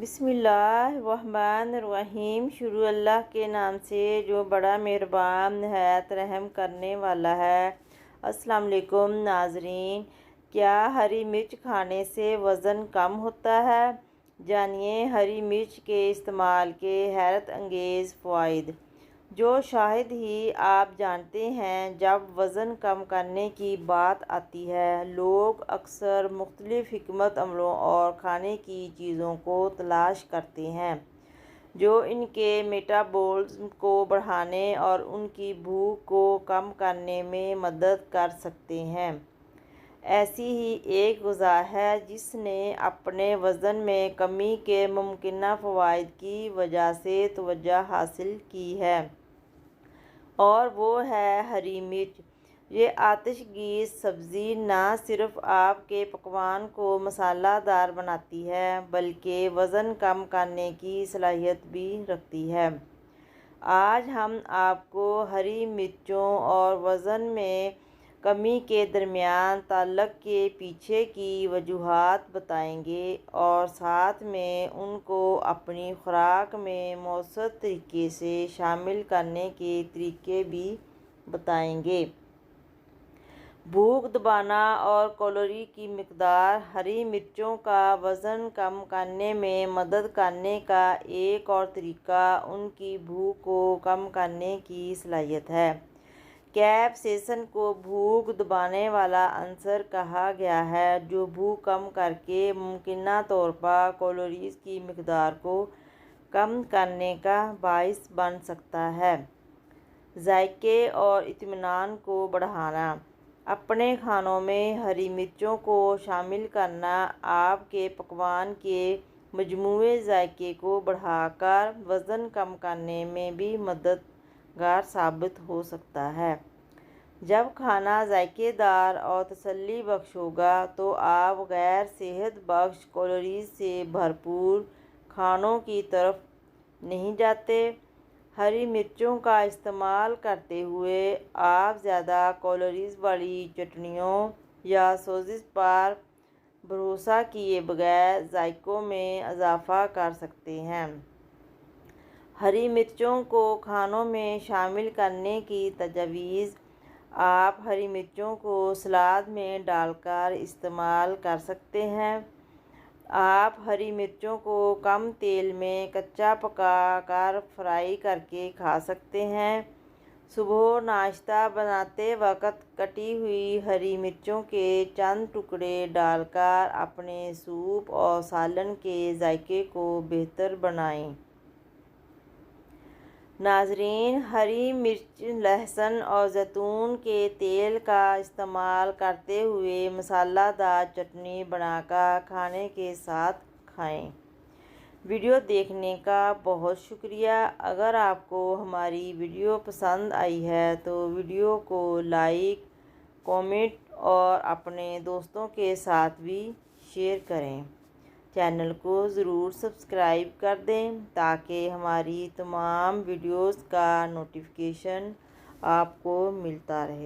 بسم اللہ الرحمن الرحیم۔ شروع اللہ کے نام سے جو بڑا مہربان نہایت رحم کرنے والا ہے۔ السلام علیکم ناظرین، کیا ہری مرچ کھانے سے وزن کم ہوتا ہے؟ جانیے ہری مرچ کے استعمال کے حیرت انگیز فوائد، جو شاید ہی آپ جانتے ہیں۔ جب وزن کم کرنے کی بات آتی ہے، لوگ اکثر مختلف حکمت عملوں اور کھانے کی چیزوں کو تلاش کرتے ہیں جو ان کے میٹابولزم کو بڑھانے اور ان کی بھوک کو کم کرنے میں مدد کر سکتے ہیں۔ ایسی ہی ایک غذا ہے جس نے اپنے وزن میں کمی کے ممکنہ فوائد کی وجہ سے توجہ حاصل کی ہے، اور وہ ہے ہری مرچ۔ یہ آتش گیر سبزی نہ صرف آپ کے پکوان کو مسالہ دار بناتی ہے بلکہ وزن کم کرنے کی صلاحیت بھی رکھتی ہے۔ آج ہم آپ کو ہری مرچوں اور وزن میں کمی کے درمیان تعلق کے پیچھے کی وجوہات بتائیں گے اور ساتھ میں ان کو اپنی خوراک میں مؤثر طریقے سے شامل کرنے کے طریقے بھی بتائیں گے۔ بھوک دبانا اور کیلوری کی مقدار۔ ہری مرچوں کا وزن کم کرنے میں مدد کرنے کا ایک اور طریقہ ان کی بھوک کو کم کرنے کی صلاحیت ہے۔ کیپسیسن کو بھوک دبانے والا عنصر کہا گیا ہے، جو بھوک کم کرکے ممکنہ طور پر کیلوریز کی مقدار کو کم کرنے کا باعث بن سکتا ہے۔ ذائقے اور اطمینان کو بڑھانا۔ اپنے کھانوں میں ہری مرچوں کو شامل کرنا آپ کے پکوان کے مجموعی ذائقے کو بڑھا کر وزن کم کرنے میں بھی مددگار ثابت ہو سکتا ہے۔ جب کھانا ذائقے دار اور تسلی بخش ہوگا تو آپ غیر صحت بخش کیلوریز سے بھرپور کھانوں کی طرف نہیں جاتے۔ ہری مرچوں کا استعمال کرتے ہوئے آپ زیادہ کیلوریز والی چٹنیوں یا سوسز پر بھروسہ کیے بغیر ذائقوں میں اضافہ کر سکتے ہیں۔ ہری مرچوں کو کھانوں میں شامل کرنے کی تجاویز۔ آپ ہری مرچوں کو سلاد میں ڈال کر استعمال کر سکتے ہیں۔ آپ ہری مرچوں کو کم تیل میں کچا پکا کر فرائی کرکے کھا سکتے ہیں۔ صبح ناشتہ بناتے وقت کٹی ہوئی ہری مرچوں کے چند ٹکڑے ڈال کر اپنے سوپ اور سالن کے ذائقے کو بہتر بنائیں۔ ناظرین، ہری مرچ، لہسن اور زیتون کے تیل کا استعمال کرتے ہوئے مسالہ دار چٹنی بنا کر کھانے کے ساتھ کھائیں۔ ویڈیو دیکھنے کا بہت شکریہ۔ اگر آپ کو ہماری ویڈیو پسند آئی ہے تو ویڈیو کو لائک، کامنٹ اور اپنے دوستوں کے ساتھ بھی شیئر کریں۔ چینل کو ضرور سبسکرائب کر دیں تاکہ ہماری تمام ویڈیوز کا نوٹیفیکیشن آپ کو ملتا رہے۔